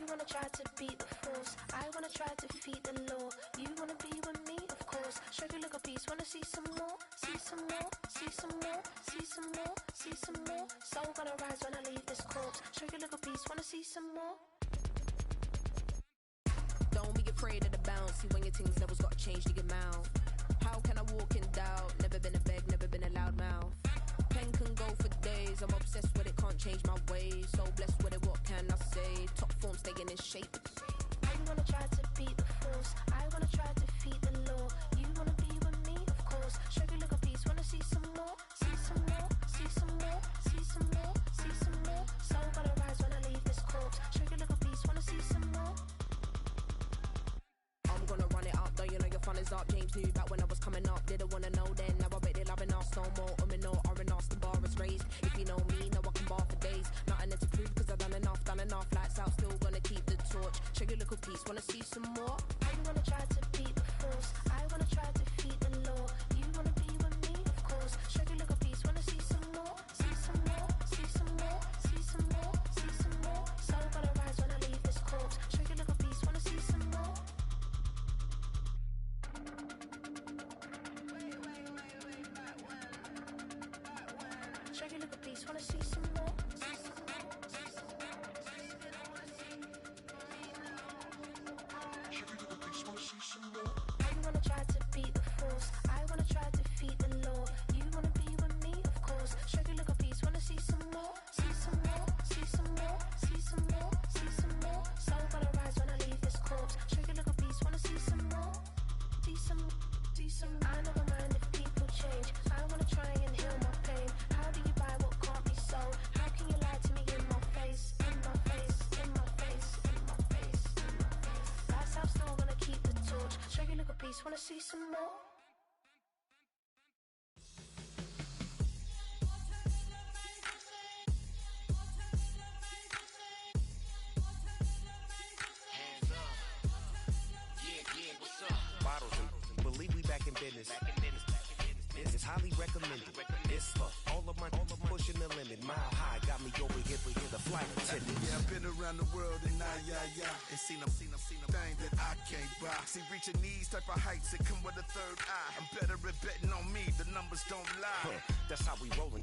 You wanna try to beat the force, I wanna try to defeat the law. You wanna be with me, of course. Show you look a piece, wanna see some more, see some more, see some more, see some more, see some more. Soul gonna rise when I leave this corpse. Show you look a piece, wanna see some more. Don't be afraid of the bounce. See when your things levels got changed to your mouth. How can I walk in doubt? Never been a beg, never been a loud mouth. Pen can go for days. I'm obsessed with it, can't change my ways. So blessed with it, what can I say? Top form staying in shape. You wanna try to beat the force, I wanna try to defeat the law. You wanna be with me, of course. Show you look a piece, wanna see some more, see some more, see some more, see some more, see some more. Soul gonna rise when I leave this corpse. Show you look a piece, wanna see some more. I'm gonna run it up, though you know your fun is up. James knew back when I was coming up, didn't wanna know then. Now I bet they're loving us no more. No R&R, the bar is raised. If you know me, know I can bar for days. Nothing to prove cause I've done enough. Lights out, still gonna keep the torch. Show you a little piece, wanna see some more? You wanna try to beat the force, I wanna try to defeat the law. You wanna be with me, of course. Show you a little piece, wanna see some more, see some more, see some more, see some more, see some more. Soul gonna rise when I leave this corpse. Show you a little piece, wanna see some more. Show you a little piece, wanna see some more. You wanna try to beat the force, I wanna try to defeat the law. You wanna be with me, of course. Show you look a piece, wanna see some more, see some more, see some more, see some more, see some more. Soul gonna rise when I leave this corpse. Show you look a piece, wanna see some more, see some, see some. I never mind if people change. I wanna try and heal my pain. How do you buy what can't be sold? How can you lie to me in my face, in my face, in my face, in my face, in my face? That's how I'm still gonna keep the torch. Show you look a piece, wanna see some more. Bottles and believe we back in business. It's highly recommended. It's for all of my pushing the limit. Mile high got me over here for the flight attendant. Yeah, I've been around the world and and seen them thing that I can't buy. See, reaching these type of heights, it come with a third eye. I'm better at betting on me, the numbers don't lie. That's how we rollin'.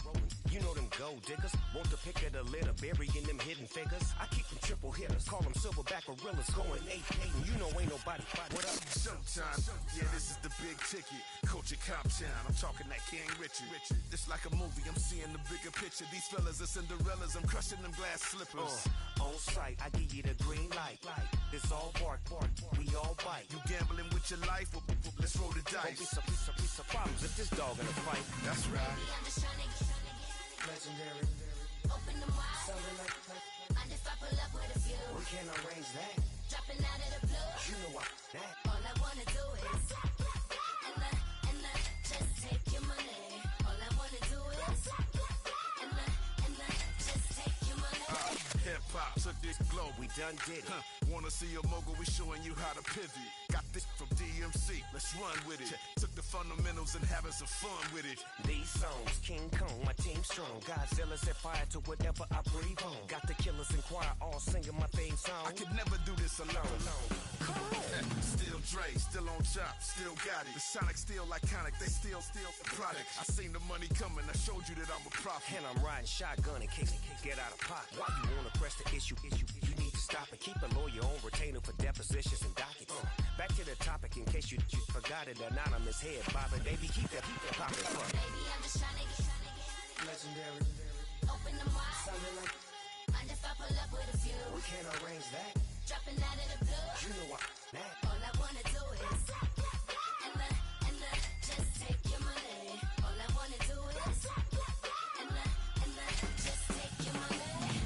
You know them gold diggers, want to pick at a litter, burying them hidden figures. I keep them triple hitters, call them silverback gorillas, going 8-8, and you know ain't nobody. What up? Showtime, yeah, this is the big ticket. Culture Cop Town, I'm talking that King Richard. It's like a movie, I'm seeing the bigger picture. These fellas are Cinderellas, I'm crushing them glass slippers. On sight, I give you the green light. It's all bark, we all bite. You gambling with your life? Well, let's roll the dice. Don't be some problems if this dog in a fight. That's right. Baby, I'm just trying to get Legendary. Open them wide. Sounding like And if I pull up with a few, we can't arrange that. dropping out of the blue. You know what that. All I wanna do is and I just take your money. All I wanna do is and I just take your money. Hip hop took this globe, We done did it. Wanna see a mogul? We showing you how to pivot. Got this from DMC, let's run with it. Took the fundamentals and having some fun with it. These songs, King Kong, my team strong. Godzilla set fire to whatever I breathe on. Got the killers in choir all singing my theme song. I could never do this alone. Still Dre, still on top, still got it. The Sonic still iconic, they still the product. I seen the money coming, I showed you that I'm a prophet. And I'm riding shotgun in case it get out of pocket. Why you wanna press the issue? You need to stop and keep a lawyer on retainer for depositions and dockets. Back to the topic in case you forgot it. Anonymous head bobbing, baby, keep that poppin'. Baby, I'm just trying to get Legendary. open them wide. Sounding like And if I pull up with a few, we can't arrange that. dropping out of the blue. You know what that. All I wanna do is and I just take your money. All I wanna do is and I just take your money.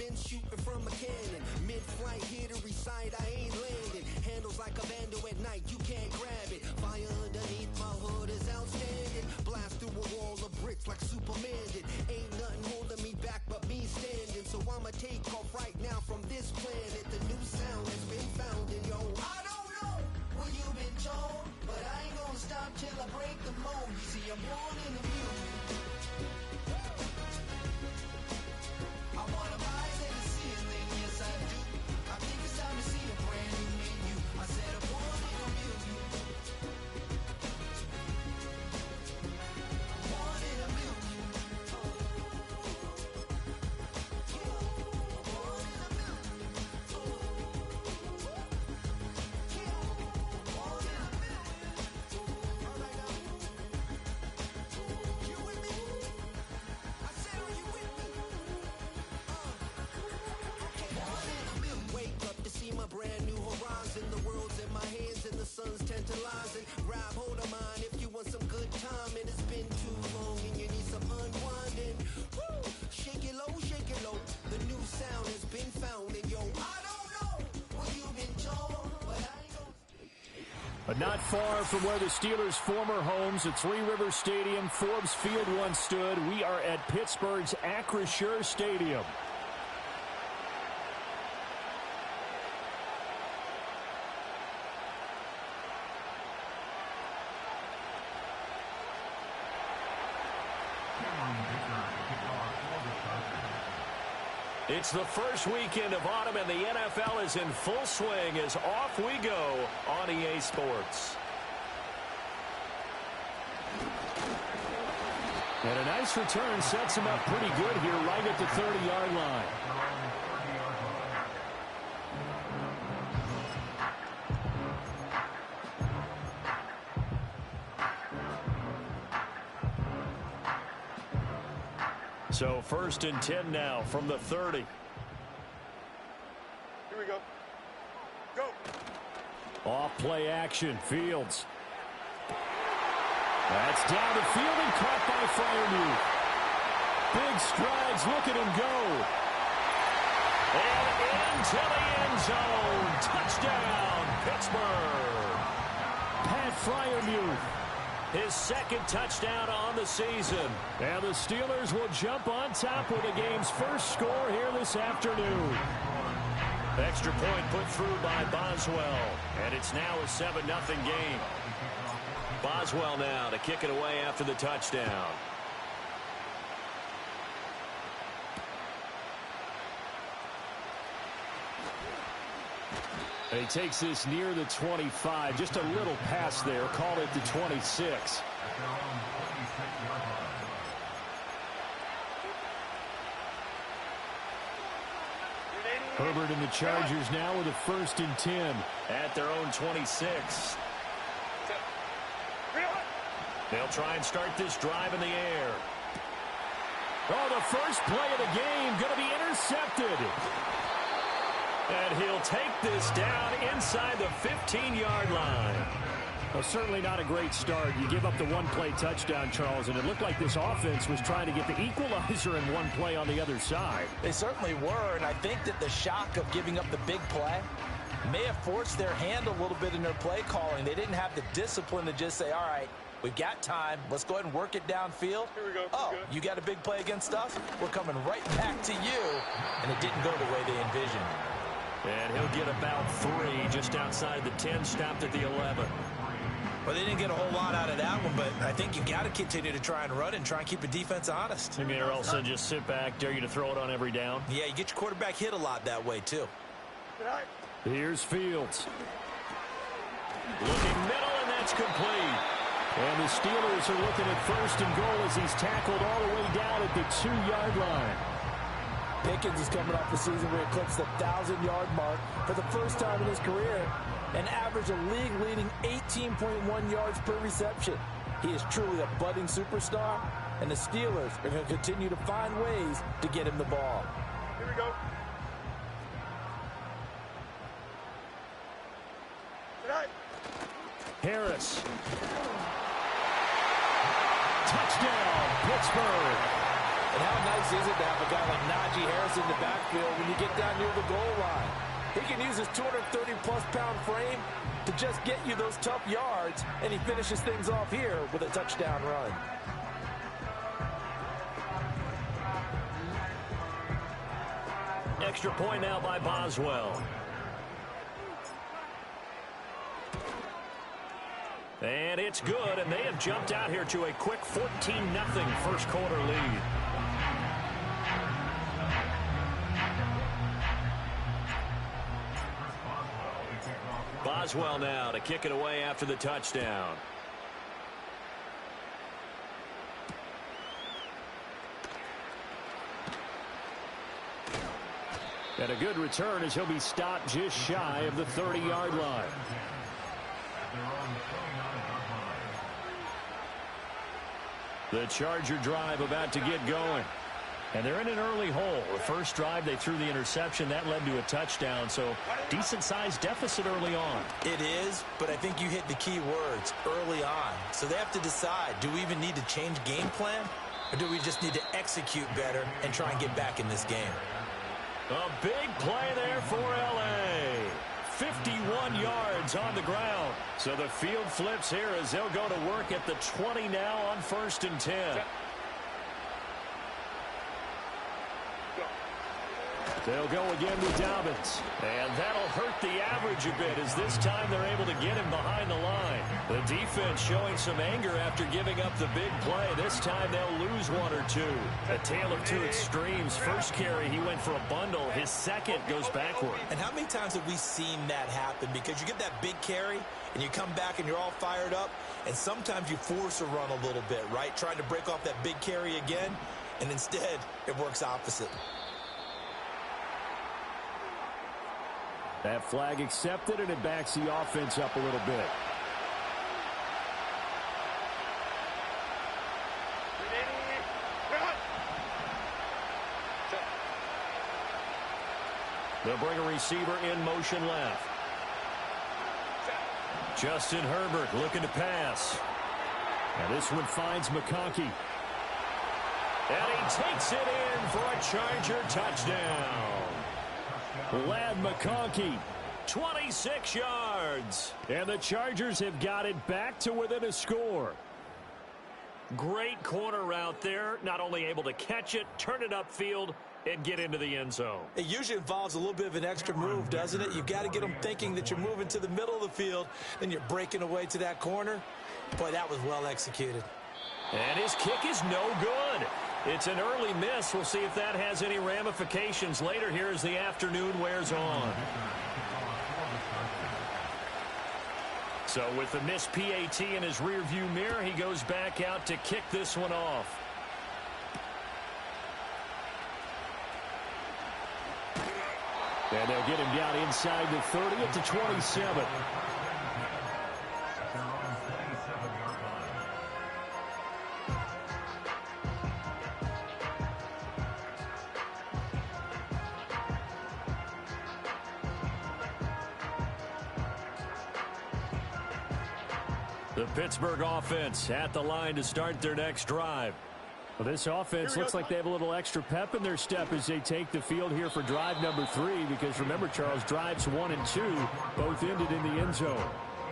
then shooting from a cannon. Mid-flight, here to recite, I ain't landing. Handles like a vandal at night, you can't grab it. Fire underneath my hood is outstanding. Blast through a wall of bricks like Superman did. Ain't nothing holding me back but me standing. So I'ma take off right now from this planet. The new sound has been found in yo. I don't know what you've been told, but I ain't gonna stop till I break the mold. You see, I'm born in the music. I wanna rise in the ceiling, yes I do. I think it's time to see a brand new menu. I said I'm born in the music. Born in the music. Born in the music. Born in the music. All right now. You with me? I said, are you with me? Wake up to see my brand new horizon. The world's in my hands and the sun's tantalizing. Grab hold of mine if you want some good time. And it's been too long and you need some unwinding. Woo! Shake it low, shake it low. The new sound has been found. And yo, I don't know what you've been told, but I ain't gonna... But not far from where the Steelers' former homes at Three Rivers Stadium, Forbes Field once stood, we are at Pittsburgh's Acrisure Stadium. It's the first weekend of autumn, and the NFL is in full swing as off we go on EA Sports. And a nice return sets him up pretty good here right at the 30-yard line. So 1st and 10 now from the 30. Here we go. Go. Off play action, Fields. That's down the field and caught by Freiermuth. Big strides, look at him go. And into the end zone. Touchdown, Pittsburgh. Pat Freiermuth. His second touchdown on the season. And the Steelers will jump on top with the game's first score here this afternoon. Extra point put through by Boswell. And it's now a 7-0 game. Boswell now to kick it away after the touchdown. And he takes this near the 25. Just a little pass there. Called it the 26. Herbert and the Chargers now with a 1st and 10 at their own 26. They'll try and start this drive in the air. Oh, the first play of the game going to be intercepted. And he'll take this down inside the 15-yard line. Well, certainly not a great start. You give up the one-play touchdown, Charles, and it looked like this offense was trying to get the equalizer in one play on the other side. They certainly were, and I think that the shock of giving up the big play may have forced their hand a little bit in their play calling. They didn't have the discipline to just say, all right, we've got time. Let's go ahead and work it downfield. Here we go. Oh, you got a big play against us? We're coming right back to you. And it didn't go the way they envisioned. And he'll get about 3 just outside the 10, stopped at the 11. Well, they didn't get a whole lot out of that one, but I think you got to continue to try and run and try and keep the defense honest. I mean, or else just sit back, dare you to throw it on every down. Yeah, you get your quarterback hit a lot that way, too. Here's Fields. Looking middle, and that's complete. And the Steelers are looking at 1st and goal as he's tackled all the way down at the 2-yard line. Pickens is coming off the season where he eclipsed the 1,000-yard mark for the first time in his career and averaged a league-leading 18.1 yards per reception. He is truly a budding superstar, and the Steelers are going to continue to find ways to get him the ball. Here we go. Harris. Touchdown, Pittsburgh. And how nice is it to have a guy like Najee Harris in the backfield when you get down near the goal line? He can use his 230-plus pound frame to just get you those tough yards, and he finishes things off here with a touchdown run. Extra point now by Boswell. And it's good, and they have jumped out here to a quick 14-0 first quarter lead. Boswell now to kick it away after the touchdown. And a good return as he'll be stopped just shy of the 30-yard line. The Charger drive about to get going. And they're in an early hole. The first drive, they threw the interception. That led to a touchdown, so decent-sized deficit early on. It is, but I think you hit the key words, early on. So they have to decide, do we even need to change game plan, or do we just need to execute better and try and get back in this game? A big play there for L.A. 51 yards on the ground. So the field flips here as they'll go to work at the 20 now on 1st and 10. They'll go again with Dobbins. And that'll hurt the average a bit as this time they're able to get him behind the line. The defense showing some anger after giving up the big play. This time they'll lose one or two. A tale of two extremes. First carry, he went for a bundle. His second goes backward. And how many times have we seen that happen? Because you get that big carry, and you come back and you're all fired up, and sometimes you force a run a little bit, right? Trying to break off that big carry again, and instead it works opposite. That flag accepted, and it backs the offense up a little bit. They'll bring a receiver in motion left. Justin Herbert looking to pass. And this one finds McConkey. And he takes it in for a Charger touchdown. Lad McConkey, 26 yards. And the Chargers have got it back to within a score. Great corner route there. Not only able to catch it, turn it upfield, and get into the end zone. It usually involves a little bit of an extra move, doesn't it? You've got to get them thinking that you're moving to the middle of the field, then you're breaking away to that corner. Boy, that was well executed. And his kick is no good. It's an early miss. We'll see if that has any ramifications later here as the afternoon wears on. So with the missed PAT in his rearview mirror, he goes back out to kick this one off. And they'll get him down inside the 30 at the 27. The Pittsburgh offense at the line to start their next drive. Well, this offense looks like they have a little extra pep in their step as they take the field here for drive number 3, because remember, Charles, drives 1 and 2 both ended in the end zone.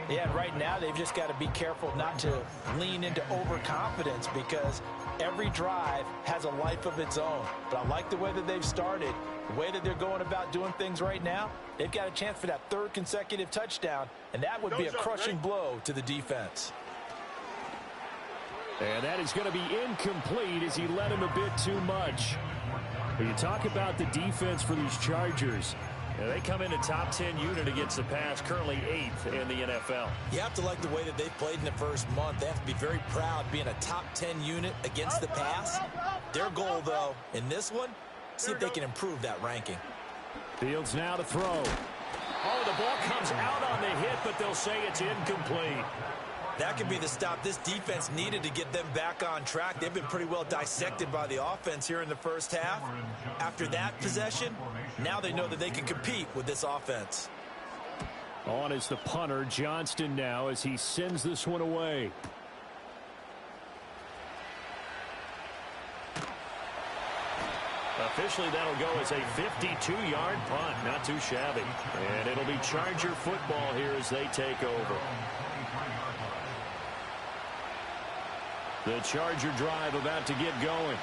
Yeah, right now they've just got to be careful not to lean into overconfidence, because every drive has a life of its own. But I like the way that they've started, the way that they're going about doing things right now. They've got a chance for that 3rd consecutive touchdown, and that would be a crushing blow to the defense. And that is going to be incomplete as he led him a bit too much. When you talk about the defense for these Chargers, they come in a top 10 unit against the pass, currently 8th in the NFL. You have to like the way that they've played in the first month. They have to be very proud being a top 10 unit against the pass. Their goal, though, in this one, see if they can improve that ranking. Fields now to throw. Oh, the ball comes out on the hit, but they'll say it's incomplete. That could be the stop this defense needed to get them back on track. They've been pretty well dissected by the offense here in the first half. After that possession, now they know that they can compete with this offense. On is the punter, Johnston, now as he sends this one away. Officially, that'll go as a 52-yard punt. Not too shabby. And it'll be Charger football here as they take over. The Charger drive about to get going.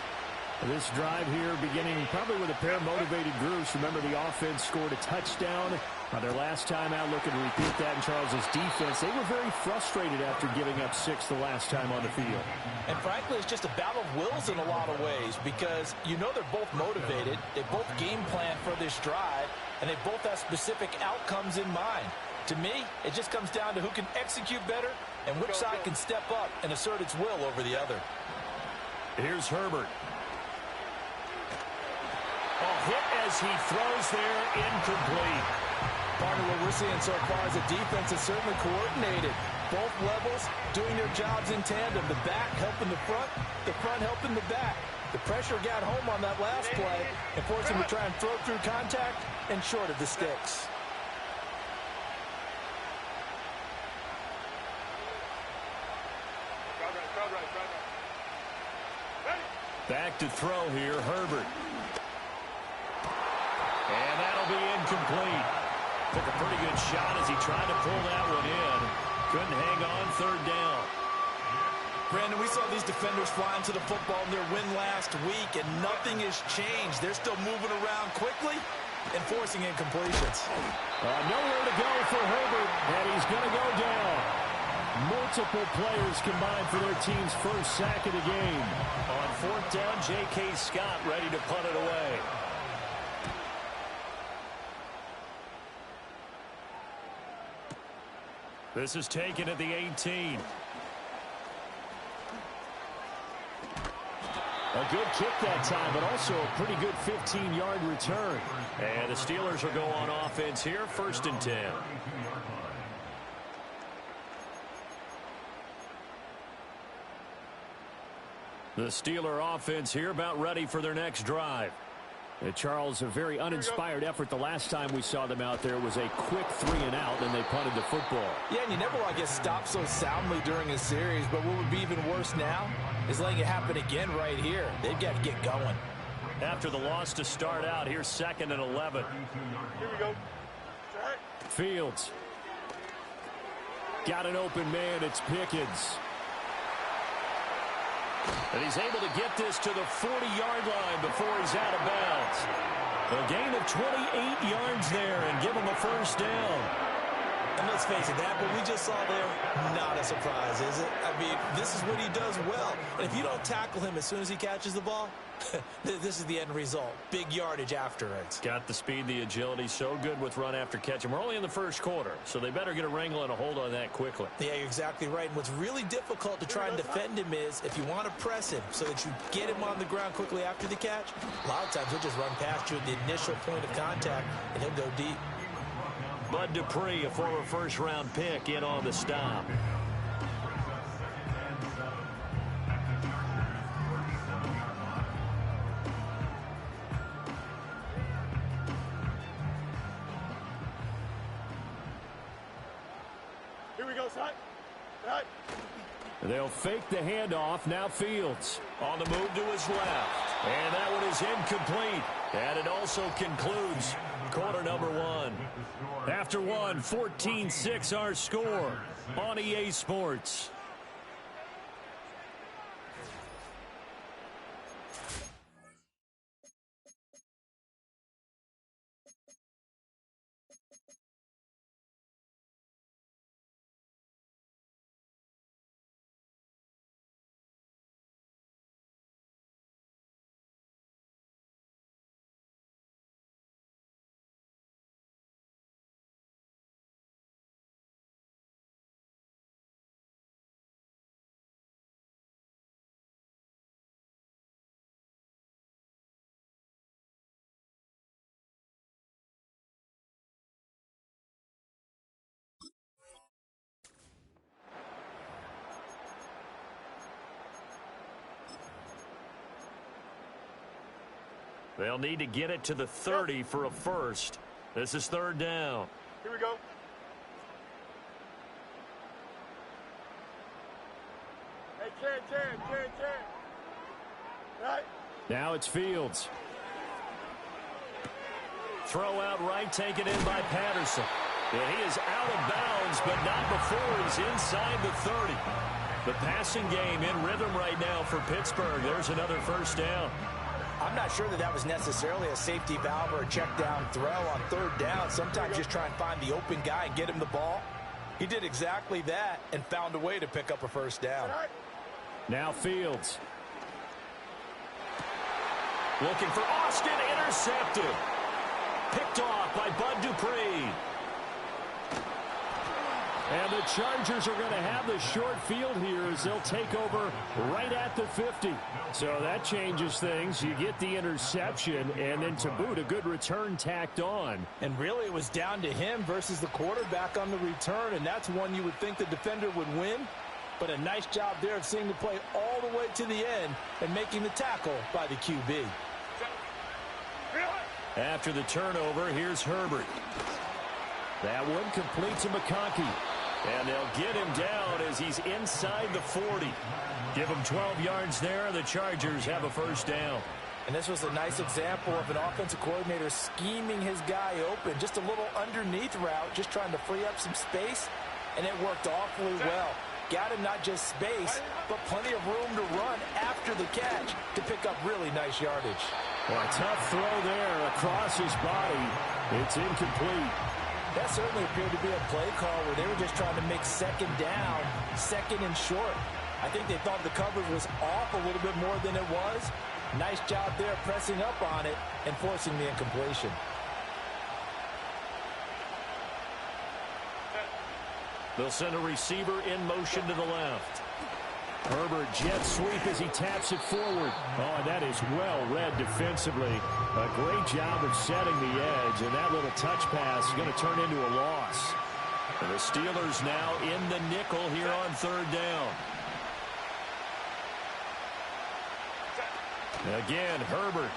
This drive here beginning probably with a pair of motivated groups. Remember, the offense scored a touchdown their last time out, looking to repeat that in Charles's defense. They were very frustrated after giving up 6 the last time on the field. And frankly, it's just a battle of wills in a lot of ways because you know they're both motivated. They both game plan for this drive, and they both have specific outcomes in mind. To me, it just comes down to who can execute better and which side can step up and assert its will over the other. Here's Herbert. Hit as he throws there, incomplete. Partner, what we're seeing so far is a defense that's certainly coordinated. Both levels doing their jobs in tandem. The back helping the front helping the back. The pressure got home on that last play and forced him to try and throw through contact and short of the sticks. Back to throw here, Herbert. And that'll be incomplete. Took a pretty good shot as he tried to pull that one in. Couldn't hang on third down. Brandon, we saw these defenders flying to the football in their win last week, and nothing has changed. They're still moving around quickly and forcing incompletions. Nowhere to go for Herbert, and he's going to go down. Multiple players combined for their team's first sack of the game. On fourth down, J.K. Scott ready to punt it away. This is taken at the 18. A good kick that time, but also a pretty good 15-yard return. And the Steelers will go on offense here, 1st and 10. The Steeler offense here about ready for their next drive. Charles, a very uninspired effort the last time we saw them out there. It was a quick 3-and-out, and they punted the football. Yeah, and you never want to get stopped so soundly during a series, but what would be even worse now is letting it happen again right here. They've got to get going. After the loss to start out, here's 2nd and 11. Here we go. Fields. Got an open man. It's Pickens. And he's able to get this to the 40-yard line before he's out of bounds. A gain of 28 yards there and give him a first down. And let's face it, that what we just saw there, not a surprise, is it? I mean, this is what he does well. And if you don't tackle him as soon as he catches the ball, this is the end result. Big yardage afterwards. Got the speed, the agility, so good with run after catch. And we're only in the first quarter, so they better get a wrangle and a hold on that quickly. Yeah, you're exactly right. And what's really difficult to try and defend him is if you want to press him so that you get him on the ground quickly after the catch, a lot of times he'll just run past you at the initial point of contact, and he'll go deep. Bud Dupree, a former first-round pick, in on the stop. Here we go, son. Right. They'll fake the handoff. Now Fields on the move to his left. And that one is incomplete. And it also concludes quarter number 1. After one, 14-6 our score on EA Sports. They'll need to get it to the 30 for a first. This is 3rd down. Here we go. Hey, Ken. Right. Now it's Fields. Throw out right, taken in by Patterson. And he is out of bounds, but not before he's inside the 30. The passing game in rhythm right now for Pittsburgh. There's another first down. I'm not sure that was necessarily a safety valve or a check down throw on third down. Sometimes just try and find the open guy and get him the ball. He did exactly that and found a way to pick up a first down. Now Fields. Looking for Austin, intercepted. Picked off by Bud Dupree. And the Chargers are going to have the short field here as they'll take over right at the 50. So that changes things. You get the interception, and then to boot, a good return tacked on. And really, it was down to him versus the quarterback on the return, and that's one you would think the defender would win. But a nice job there of seeing the play all the way to the end and making the tackle by the QB. After the turnover, here's Herbert. That one complete to McConkey. And they'll get him down as he's inside the 40. Give him 12 yards there. The Chargers have a first down. And this was a nice example of an offensive coordinator scheming his guy open. Just a little underneath route, just trying to free up some space. And it worked awfully well. Got him not just space, but plenty of room to run after the catch to pick up really nice yardage. Well, a tough throw there across his body. It's incomplete. That certainly appeared to be a play call where they were just trying to make second down, second and short. I think they thought the coverage was off a little bit more than it was. Nice job there pressing up on it and forcing the incompletion. They'll send a receiver in motion to the left. Herbert jet sweep as he taps it forward. Oh, and that is well read defensively. A great job of setting the edge, and that little touch pass is going to turn into a loss. And the Steelers now in the nickel here on third down. Again, Herbert.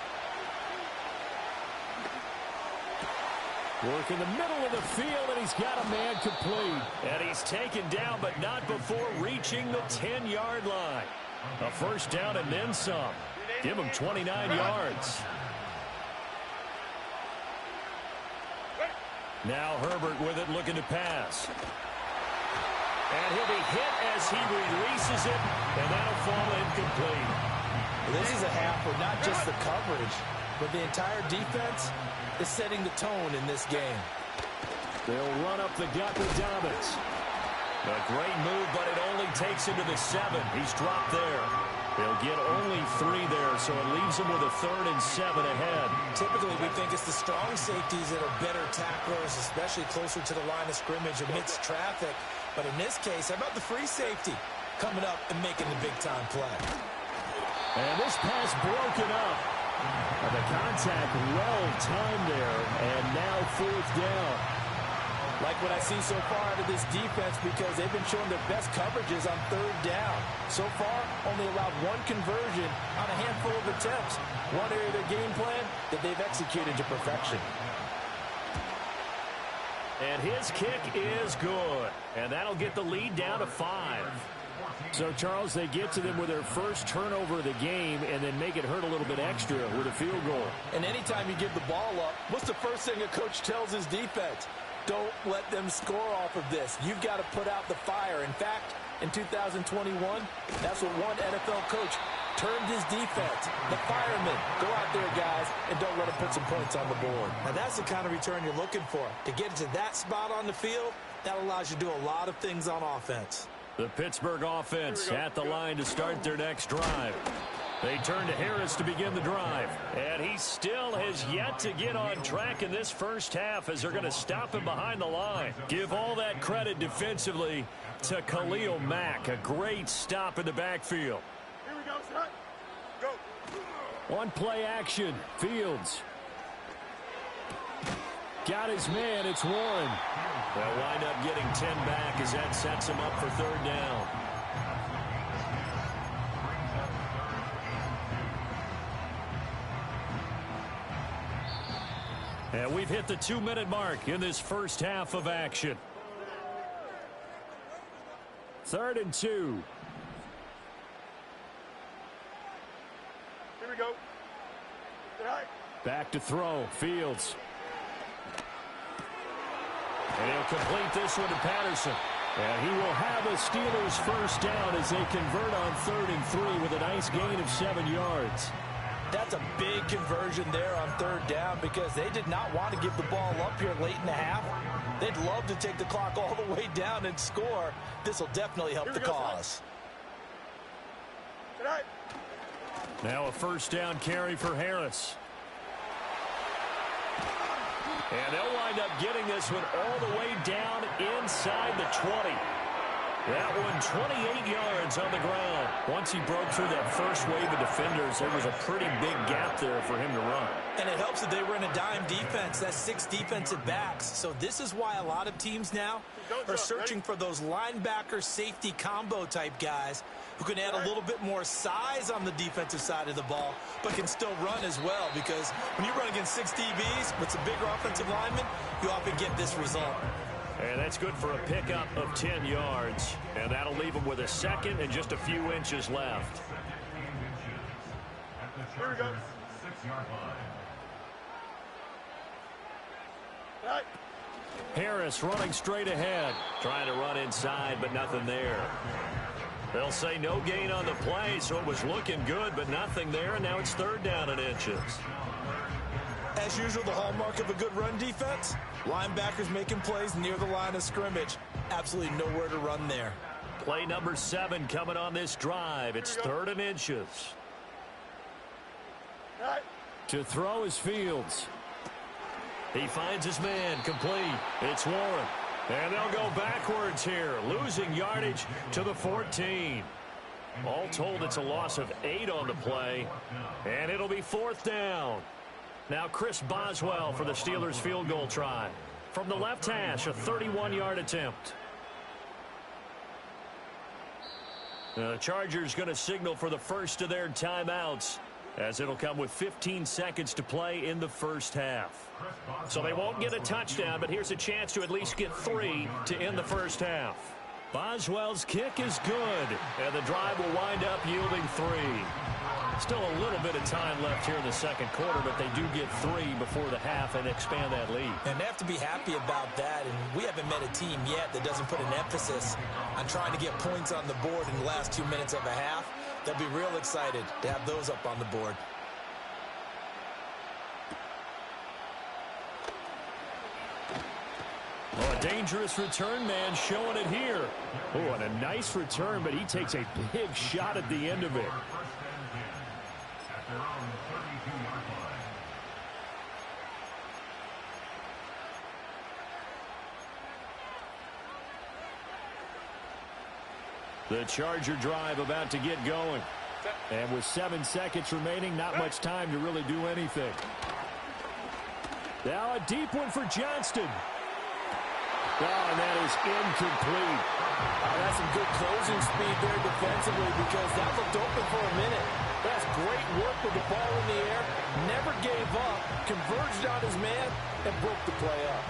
Work in the middle of the field, and he's got a man complete. And he's taken down, but not before reaching the 10-yard line. A first down and then some. Give him 29 yards. Now Herbert with it, looking to pass. And he'll be hit as he releases it, and that'll fall incomplete. This is a half where not just the coverage, but the entire defense is setting the tone in this game. They'll run up the gut with Dobbins. A great move, but it only takes him to the 7. He's dropped there. They'll get only 3 there, so it leaves them with a 3rd and 7 ahead. Typically, we think it's the strong safeties that are better tacklers, especially closer to the line of scrimmage amidst traffic. But in this case, how about the free safety coming up and making the big-time play? And this pass broken up. And the contact well timed there, and now 4th down. Like what I see so far out of this defense, because they've been showing their best coverages on 3rd down. So far, only allowed 1 conversion on a handful of attempts. One area of their game plan that they've executed to perfection. And his kick is good. And that'll get the lead down to 5. So, Charles, they get to them with their first turnover of the game and then make it hurt a little bit extra with a field goal. And anytime you give the ball up, what's the first thing a coach tells his defense? Don't let them score off of this. You've got to put out the fire. In fact, in 2021, that's what one NFL coach termed his defense. The firemen. Go out there, guys, and don't let them put some points on the board. Now, that's the kind of return you're looking for. To get to that spot on the field, that allows you to do a lot of things on offense. The Pittsburgh offense at the line to start their next drive. They turn to Harris to begin the drive. And he still has yet to get on track in this first half as they're going to stop him behind the line. Give all that credit defensively to Khalil Mack. A great stop in the backfield. Here we go, son. Go. One play action. Fields. Got his man. It's Warren. They'll wind up getting 10 back as that sets him up for 3rd down. And we've hit the 2-minute mark in this first half of action. 3rd and 2. Here we go. All right. Back to throw. Fields. And he'll complete this one to Patterson. And he will have a Steelers first down as they convert on 3rd and 3 with a nice gain of 7 yards. That's a big conversion there on 3rd down because they did not want to give the ball up here late in the half. They'd love to take the clock all the way down and score. This will definitely help the cause. Now a first down carry for Harris. And they'll wind up getting this one all the way down inside the 20. That one 28 yards on the ground. Once he broke through that first wave of defenders, there was a pretty big gap there for him to run. And it helps that they were in a dime defense. That's 6 defensive backs. So this is why a lot of teams now are searching for those linebacker safety combo type guys who can add a little bit more size on the defensive side of the ball, but can still run as well, because when you run against 6 DBs with some bigger offensive linemen, you often get this result. And that's good for a pickup of 10 yards. And that'll leave him with a second and just a few inches left. Here we go. Harris running straight ahead. Trying to run inside, but nothing there. They'll say no gain on the play, so it was looking good, but nothing there, and now it's 3rd down and inches. As usual, the hallmark of a good run defense, linebackers making plays near the line of scrimmage. Absolutely nowhere to run there. Play number 7 coming on this drive. It's 3rd and inches. To throw is Fields. He finds his man, complete. It's Warren. And they'll go backwards here, losing yardage to the 14. All told, it's a loss of 8 on the play, and it'll be 4th down. Now Chris Boswell for the Steelers field goal try. From the left hash, a 31-yard attempt. The Chargers going to signal for the first of their timeouts, as it'll come with 15 seconds to play in the first half. So they won't get a touchdown, but here's a chance to at least get 3 to end the first half. Boswell's kick is good, and the drive will wind up yielding 3. Still a little bit of time left here in the second quarter, but they do get 3 before the half and expand that lead. And they have to be happy about that, and we haven't met a team yet that doesn't put an emphasis on trying to get points on the board in the last 2 minutes of a half. They'll be real excited to have those up on the board. Oh, a dangerous return man showing it here. Oh, and a nice return, but he takes a big shot at the end of it. The Charger drive about to get going. And with 7 seconds remaining, not much time to really do anything. Now a deep one for Johnston. Oh, and that is incomplete. That's some good closing speed there defensively, because that looked open for a minute. That's great work with the ball in the air. Never gave up, converged on his man, and broke the play up.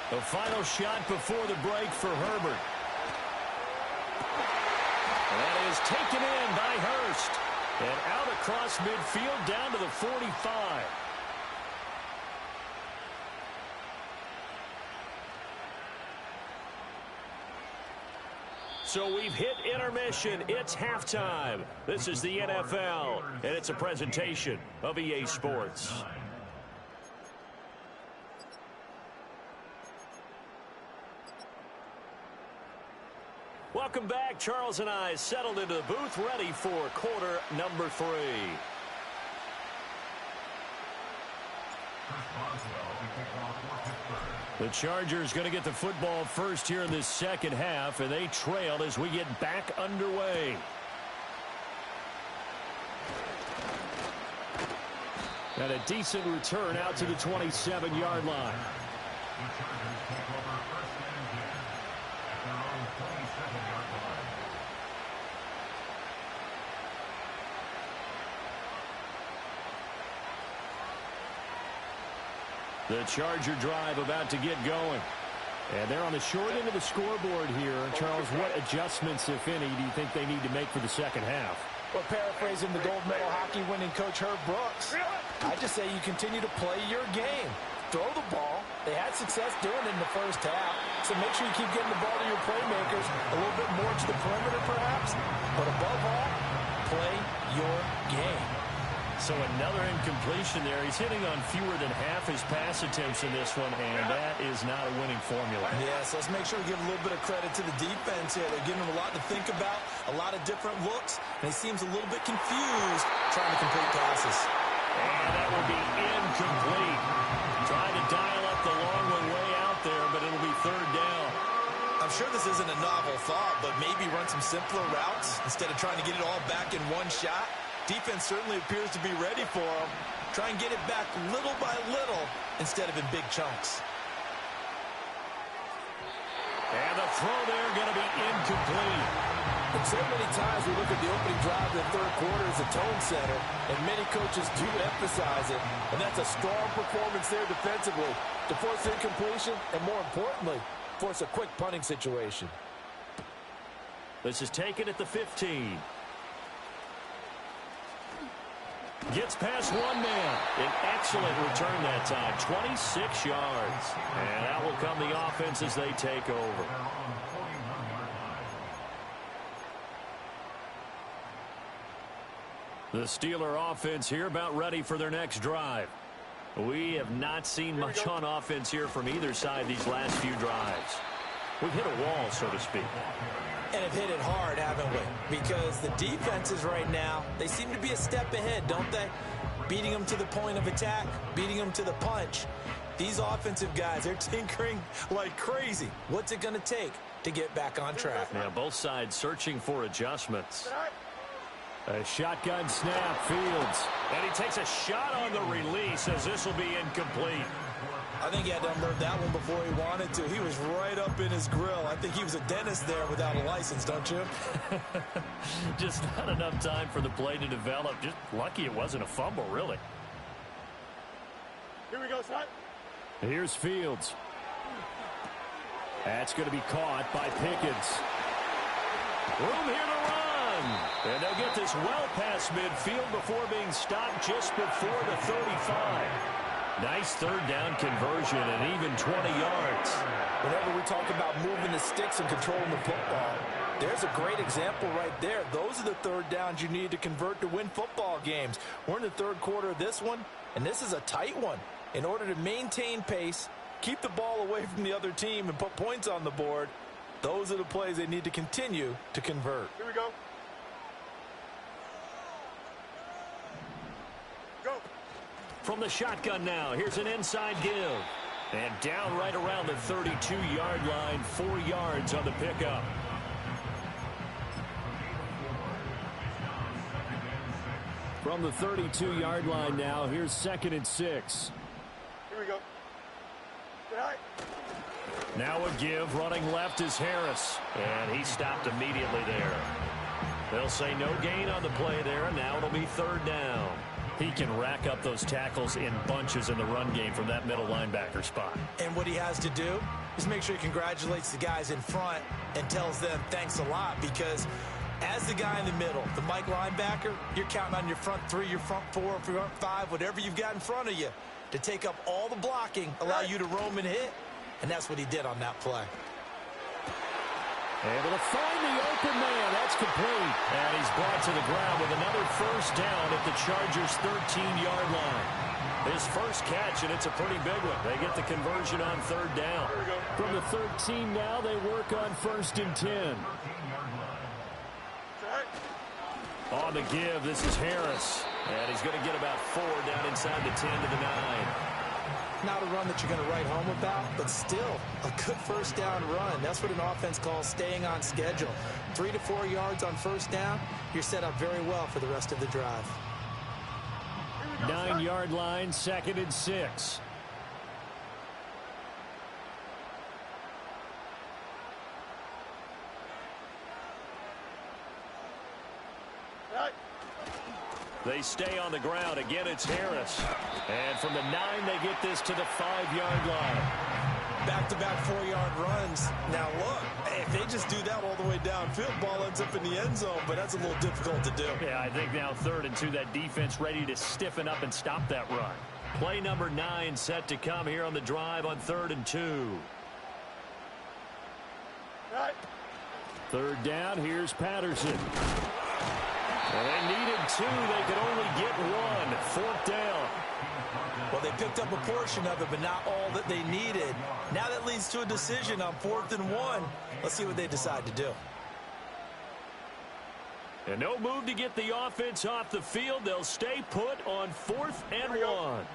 The final shot before the break for Herbert. That is taken in by Hurst. And out across midfield down to the 45. So we've hit intermission. It's halftime. This is the NFL, and it's a presentation of EA Sports. Welcome back. Charles and I settled into the booth, ready for quarter number 3. The Chargers going to get the football first here in this second half, and they trail as we get back underway. And a decent return out to the 27-yard line. The Charger drive about to get going. And they're on the short end of the scoreboard here. Charles, what adjustments, if any, do you think they need to make for the second half? Well, paraphrasing the gold medal hockey winning coach Herb Brooks, I just say you continue to play your game. Throw the ball. They had success doing it in the first half, so make sure you keep getting the ball to your playmakers, a little bit more to the perimeter perhaps, but above all, play your game. So another incompletion there. He's hitting on fewer than half his pass attempts in this one, and that is not a winning formula. Yes, let's make sure we give a little bit of credit to the defense here. They're giving him a lot to think about, a lot of different looks, and he seems a little bit confused trying to complete passes. And that will be incomplete. Trying to dial up the long one way out there, but it'll be third down. I'm sure this isn't a novel thought, but maybe run some simpler routes instead of trying to get it all back in one shot. Defense certainly appears to be ready for him. Try and get it back little by little instead of in big chunks. And the throw there going to be incomplete. And so many times we look at the opening drive in the third quarter as a tone setter, and many coaches do emphasize it. And that's a strong performance there defensively to force incompletion and, more importantly, force a quick punting situation. This is taken at the 15. Gets past one man. An excellent return that time. 26 yards. And that will come the offense as they take over. The Steeler offense here about ready for their next drive. We have not seen much on offense here from either side these last few drives. We've hit a wall, so to speak. And have hit it hard, haven't we? Because the defenses right now, they seem to be a step ahead, don't they? Beating them to the point of attack, beating them to the punch. These offensive guys, they're tinkering like crazy. What's it going to take to get back on track? Yeah, both sides searching for adjustments. A shotgun snap, Fields. And he takes a shot on the release as this will be incomplete. I think he had to unload that one before he wanted to. He was right up in his grill. I think he was a dentist there without a license, don't you? Just not enough time for the play to develop. Just lucky it wasn't a fumble, really. Here we go, son. Here's Fields. That's going to be caught by Pickens. Room here to run. And they'll get this well past midfield before being stopped just before the 35. Nice third down conversion and even 20 yards. Whenever we talk about moving the sticks and controlling the football, there's a great example right there. Those are the third downs you need to convert to win football games. We're in the third quarter of this one, and this is a tight one. In order to maintain pace, keep the ball away from the other team, and put points on the board, those are the plays they need to continue to convert. Here we go. From the shotgun now, here's an inside give. And down right around the 32-yard line, 4 yards on the pickup. From the 32-yard line now, here's 2nd and 6. Here we go. Now a give, running left is Harris. And he stopped immediately there. They'll say no gain on the play there, and now it'll be third down. He can rack up those tackles in bunches in the run game from that middle linebacker spot. And what he has to do is make sure he congratulates the guys in front and tells them thanks a lot, because as the guy in the middle, the Mike linebacker, you're counting on your front 3, your front 4, front 5, whatever you've got in front of you to take up all the blocking, allow you to roam and hit. And that's what he did on that play. Able to find the open man. That's complete. And he's brought to the ground with another first down at the Chargers' 13-yard line. His first catch, and it's a pretty big one. They get the conversion on third down. From the 13 now, they work on 1st and 10. On the give, this is Harris. And he's going to get about 4 down inside the 10 to the 9. Not a run that you're going to write home about, but still a good first down run. That's what an offense calls staying on schedule. 3 to 4 yards on first down, you're set up very well for the rest of the drive. 9-yard line, 2nd and 6. They stay on the ground. Again, it's Harris. And from the 9, they get this to the 5-yard line. Back back-to-back 4-yard runs. Now, look, if they just do that all the way downfield, ball ends up in the end zone, but that's a little difficult to do. Yeah, I think now 3rd and 2, that defense ready to stiffen up and stop that run. Play number 9 set to come here on the drive on 3rd and 2. 3rd down, here's Patterson. Well, they needed 2. They could only get 1. 4th down. Well, they picked up a portion of it, but not all that they needed. Now that leads to a decision on 4th and 1. Let's see what they decide to do. And no move to get the offense off the field. They'll stay put on 4th and 1.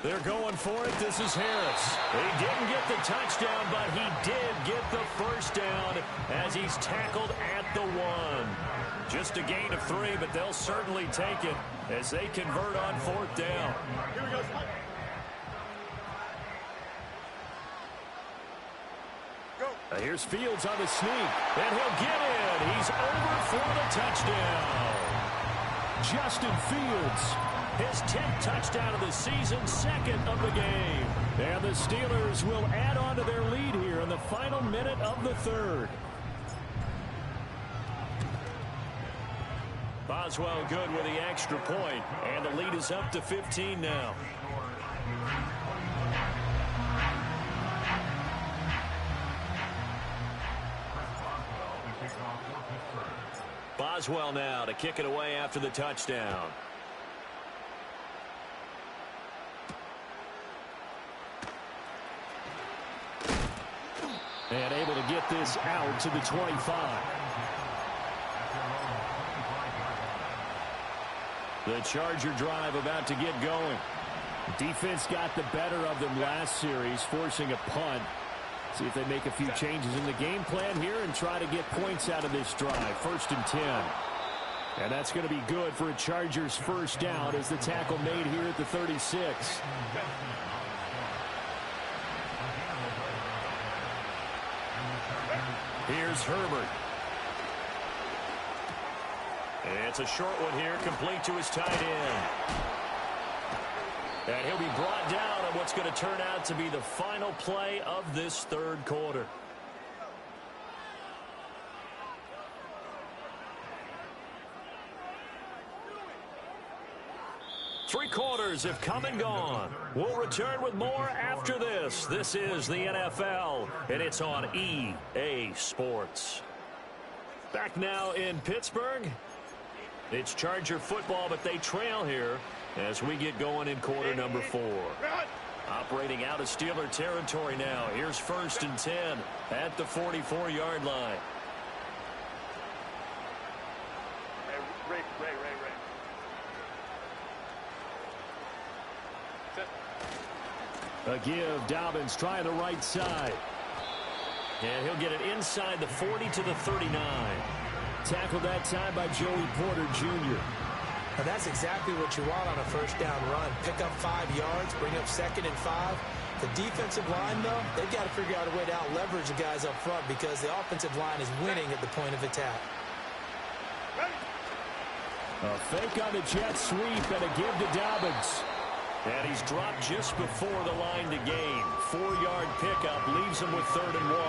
They're going for it. This is Harris. He didn't get the touchdown, but he did get the first down as he's tackled at the 1. Just a gain of 3, but they'll certainly take it as they convert on 4th down. Here we go. Now here's Fields on the sneak, and he'll get in. He's over for the touchdown. Justin Fields, his 10th touchdown of the season, 2nd of the game. And the Steelers will add on to their lead here in the final minute of the 3rd. Boswell good with the extra point, and the lead is up to 15 now. Boswell now to kick it away after the touchdown. And able to get this out to the 25. The Charger drive about to get going. Defense got the better of them last series, forcing a punt. See if they make a few changes in the game plan here and try to get points out of this drive. 1st and 10. And that's going to be good for a Chargers first down as the tackle made here at the 36. Here's Herbert. And it's a short one here, complete to his tight end. And he'll be brought down on what's going to turn out to be the final play of this 3rd quarter. Three quarters have come and gone. We'll return with more after this. This is the NFL, and it's on EA Sports. Back now in Pittsburgh. It's Charger football, but they trail here as we get going in quarter number 4. Operating out of Steeler territory now. Here's 1st and 10 at the 44-yard line. Ray. A give. Dobbins trying the right side. And he'll get it inside the 40 to the 39. Tackled that time by Joey Porter Jr. Now that's exactly what you want on a first down run. Pick up 5 yards, bring up 2nd and 5. The defensive line, though, they've got to figure out a way to out-leverage the guys up front because the offensive line is winning at the point of attack. A fake on the jet sweep and a give to Dobbins. And he's dropped just before the line to gain. 4-yard pickup leaves him with 3rd and 1.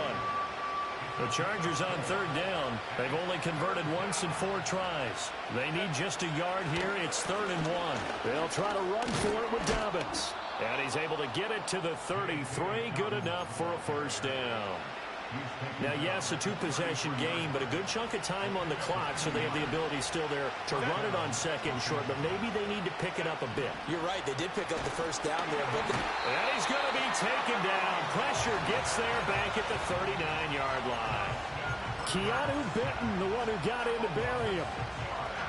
The Chargers on 3rd down. They've only converted once in 4 tries. They need just a yard here. It's 3rd and 1. They'll try to run for it with Dobbins. And he's able to get it to the 33. Good enough for a first down. Now, yes, a 2-possession game, but a good chunk of time on the clock, so they have the ability still there to run it on 2nd and short, but maybe they need to pick it up a bit. You're right. They did pick up the first down there. But And he's going to be taken down. Pressure gets there back at the 39-yard line. Keanu Benton, the one who got in to bury him,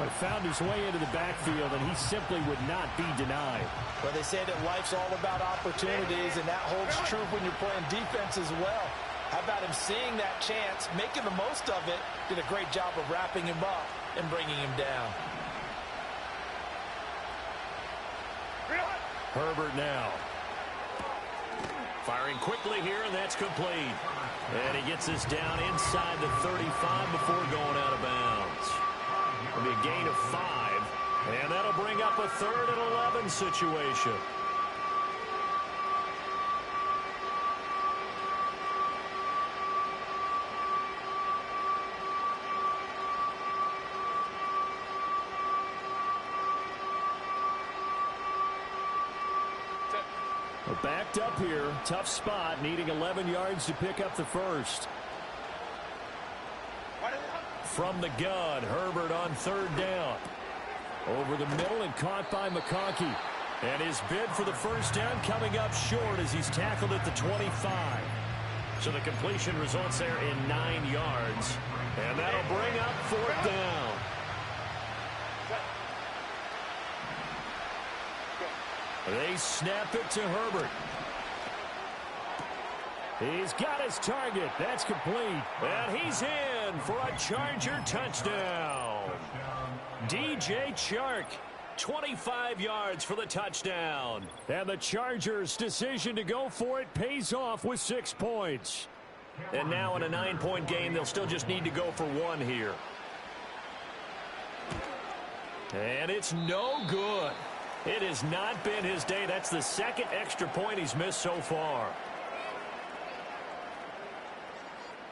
but found his way into the backfield, and he simply would not be denied. Well, they say that life's all about opportunities, and that holds true when you're playing defense as well. How about him seeing that chance, making the most of it, did a great job of wrapping him up and bringing him down. Herbert now. Firing quickly here, and that's complete. And he gets this down inside the 35 before going out of bounds. It'll be a gain of 5, and that'll bring up a 3rd and 11 situation. Backed up here. Tough spot. Needing 11 yards to pick up the first. From the gun, Herbert on third down. Over the middle and caught by McConkey. And his bid for the first down coming up short as he's tackled at the 25. So the completion results there in 9 yards. And that'll bring up fourth down. They snap it to Herbert. He's got his target. That's complete. And he's in for a Charger touchdown. DJ Chark, 25 yards for the touchdown. And the Chargers' decision to go for it pays off with 6 points. And now in a 9-point game, they'll still just need to go for 1 here. And it's no good. It has not been his day. That's the second extra point he's missed so far.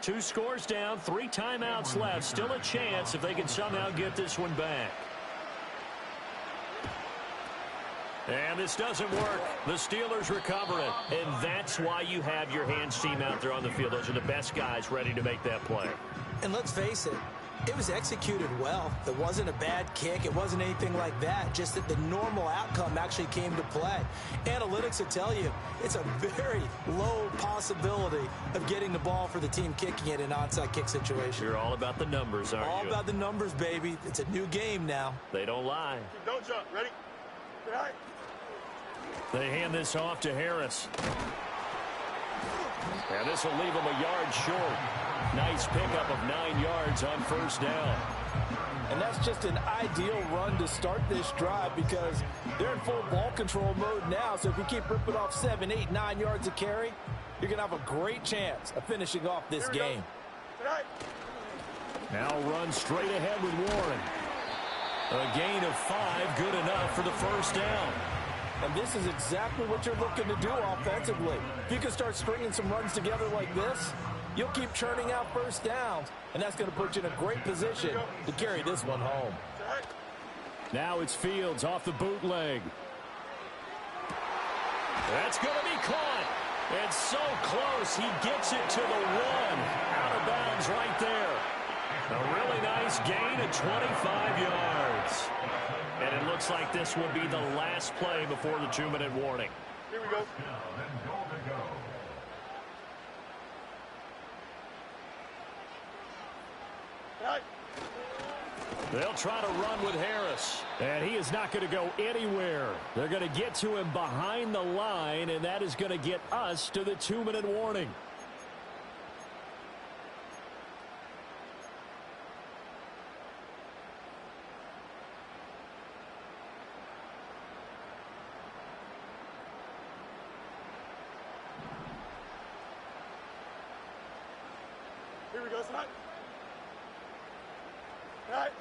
2 scores down, 3 timeouts left. Still a chance if they can somehow get this one back. And this doesn't work. The Steelers recover it. And that's why you have your hands team out there on the field. Those are the best guys ready to make that play. And let's face it, it was executed well. It wasn't a bad kick. It wasn't anything like that. Just that the normal outcome actually came to play. Analytics will tell you it's a very low possibility of getting the ball for the team kicking it in an onside kick situation. You're all about the numbers, aren't you? All about the numbers, baby. It's a new game now. They don't lie. Don't jump. Ready? Right. They hand this off to Harris. And this will leave him a yard short. Nice pickup of 9 yards on first down. And that's just an ideal run to start this drive because they're in full ball control mode now. So if you keep ripping off 7, 8, 9 yards a carry, you're going to have a great chance of finishing off this game. Now run straight ahead with Warren. A gain of 5, good enough for the first down. And this is exactly what you're looking to do offensively. If you can start stringing some runs together like this, you'll keep churning out first downs, and that's going to put you in a great position to carry this one home. Now it's Fields off the bootleg. That's going to be caught. And so close, he gets it to the 1. Out of bounds right there. A really nice gain of 25 yards. And it looks like this will be the last play before the 2-minute warning. Here we go. They'll try to run with Harris. And he is not going to go anywhere. They're going to get to him behind the line, and that is going to get us to the 2-minute warning. Here we go, son. Right.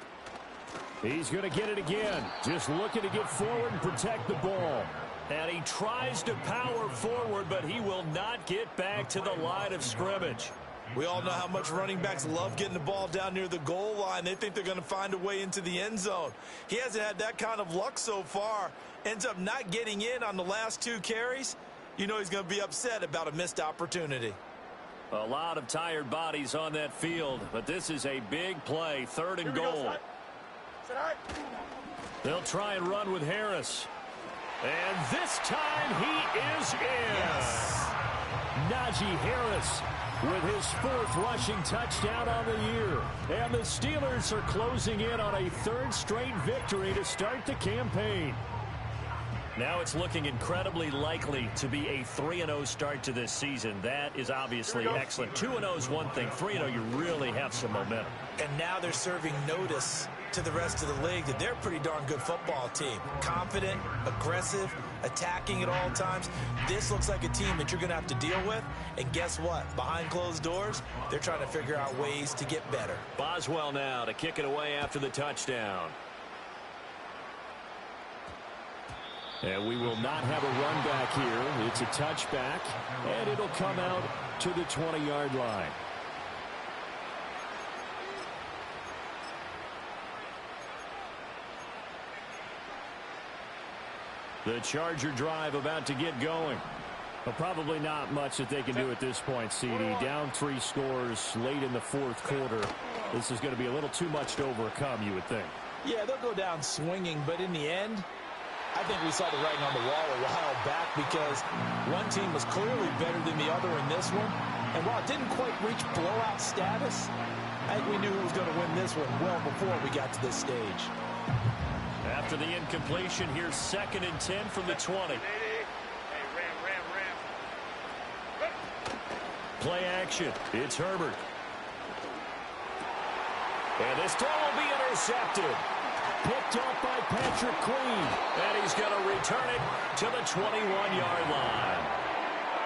He's going to get it again. Just looking to get forward and protect the ball. And he tries to power forward, but he will not get back to the line of scrimmage. We all know how much running backs love getting the ball down near the goal line. They think they're going to find a way into the end zone. He hasn't had that kind of luck so far. Ends up not getting in on the last 2 carries. You know he's going to be upset about a missed opportunity. A lot of tired bodies on that field, but this is a big play, 3rd and goal. They'll try and run with Harris. And this time he is in. Yes. Najee Harris with his 4th rushing touchdown on the year. And the Steelers are closing in on a 3rd straight victory to start the campaign. Now it's looking incredibly likely to be a 3-0 start to this season. That is obviously excellent. 2-0 is one thing. 3-0, you really have some momentum. And now they're serving notice to the rest of the league that they're a pretty darn good football team. Confident, aggressive, attacking at all times. This looks like a team that you're going to have to deal with. And guess what? Behind closed doors, they're trying to figure out ways to get better. Boswell now to kick it away after the touchdown. And we will not have a run back here. It's a touchback, and it'll come out to the 20-yard line. The Charger drive about to get going. Well, probably not much that they can do at this point, CD. Down 3 scores late in the fourth quarter. This is going to be a little too much to overcome, you would think. Yeah, they'll go down swinging, but in the end, I think we saw the writing on the wall a while back because one team was clearly better than the other in this one. And while it didn't quite reach blowout status, I think we knew who was going to win this one well before we got to this stage. After the incompletion, here's 2nd and 10 from the 20. Play action. It's Herbert. And this throw will be intercepted. Picked off by Patrick Queen. And he's going to return it to the 21-yard line.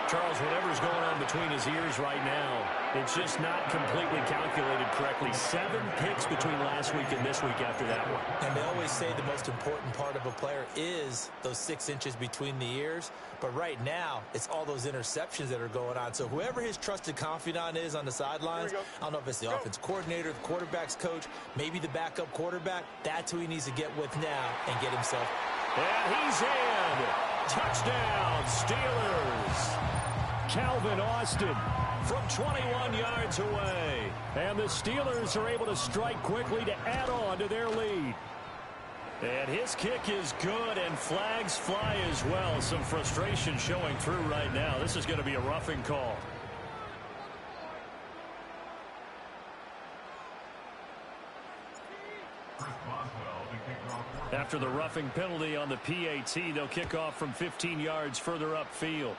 Charles, whatever's going on between his ears right now, it's just not completely calculated correctly. 7 picks between last week and this week after that one. And they always say the most important part of a player is those 6 inches between the ears. But right now, it's all those interceptions that are going on. So whoever his trusted confidant is on the sidelines, I don't know if it's the offense coordinator, the quarterback's coach, maybe the backup quarterback, that's who he needs to get with now and get himself. And he's in. Touchdown, Steelers. Calvin Austin from 21 yards away. And the Steelers are able to strike quickly to add on to their lead. And his kick is good, and flags fly as well. Some frustration showing through right now. This is going to be a roughing call. After the roughing penalty on the PAT, they'll kick off from 15 yards further upfield.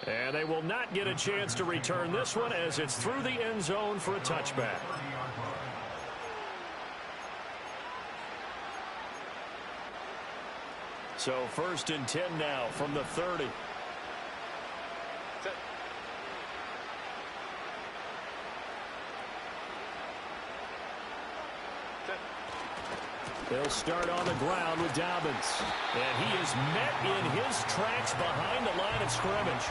And they will not get a chance to return this one as it's through the end zone for a touchback. So 1st and 10 now from the 30. They'll start on the ground with Dobbins. And he is met in his tracks behind the line of scrimmage.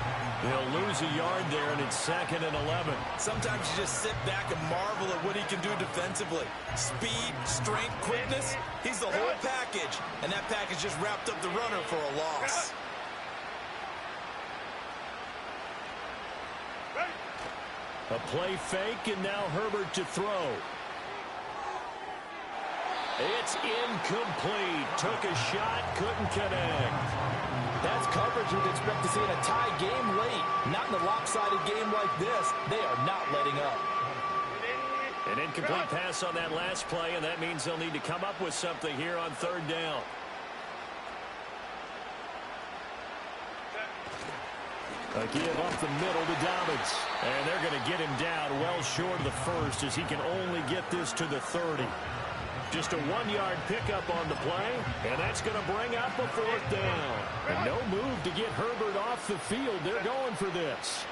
He'll lose a yard there, and it's 2nd and 11. Sometimes you just sit back and marvel at what he can do defensively. Speed, strength, quickness. He's the whole package. And that package just wrapped up the runner for a loss. A play fake, and now Herbert to throw. It's incomplete. Took a shot, couldn't connect. That's coverage you'd expect to see in a tie game late. Not in a lopsided game like this. They are not letting up. An incomplete pass on that last play, and that means they'll need to come up with something here on 3rd down. A give up the middle to Dobbins. And they're going to get him down well short of the 1st as he can only get this to the 30. Just a 1-yard pickup on the play, and that's going to bring up a 4th down. And no move to get Herbert off the field. They're going for this.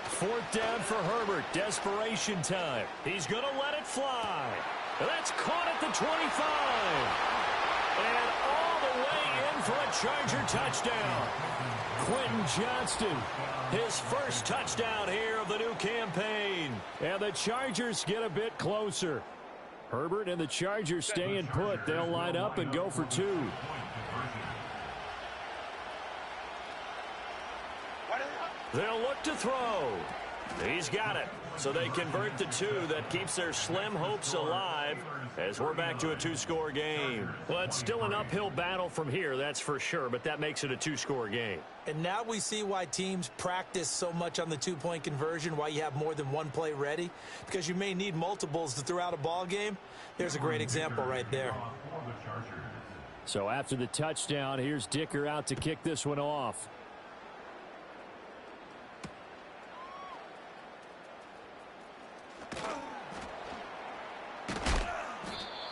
Fourth down for Herbert. Desperation time. He's going to let it fly. That's caught at the 25. And all the way in for a Charger touchdown. Quentin Johnston, his first touchdown here of the new campaign. And the Chargers get a bit closer. Herbert and the Chargers staying put. They'll line up and go for 2. They'll look to throw. He's got it. So they convert the 2. That keeps their slim hopes alive as we're back to a 2-score game. Well, it's still an uphill battle from here, that's for sure, but that makes it a 2-score game. And now we see why teams practice so much on the 2-point conversion, why you have more than one play ready, because you may need multiples to throw out a ball game. There's a great example right there. So after the touchdown, here's Dicker out to kick this one off.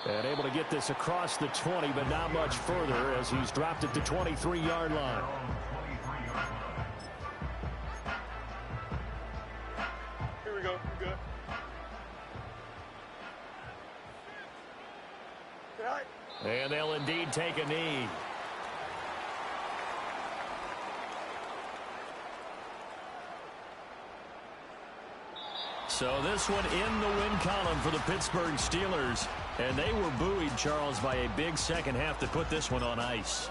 And able to get this across the 20, but not much further as he's dropped it to 23-yard line. Here we go. We're good. All right. And they'll indeed take a knee. So this one in the win column for the Pittsburgh Steelers. And they were buoyed, Charles, by a big second half to put this one on ice.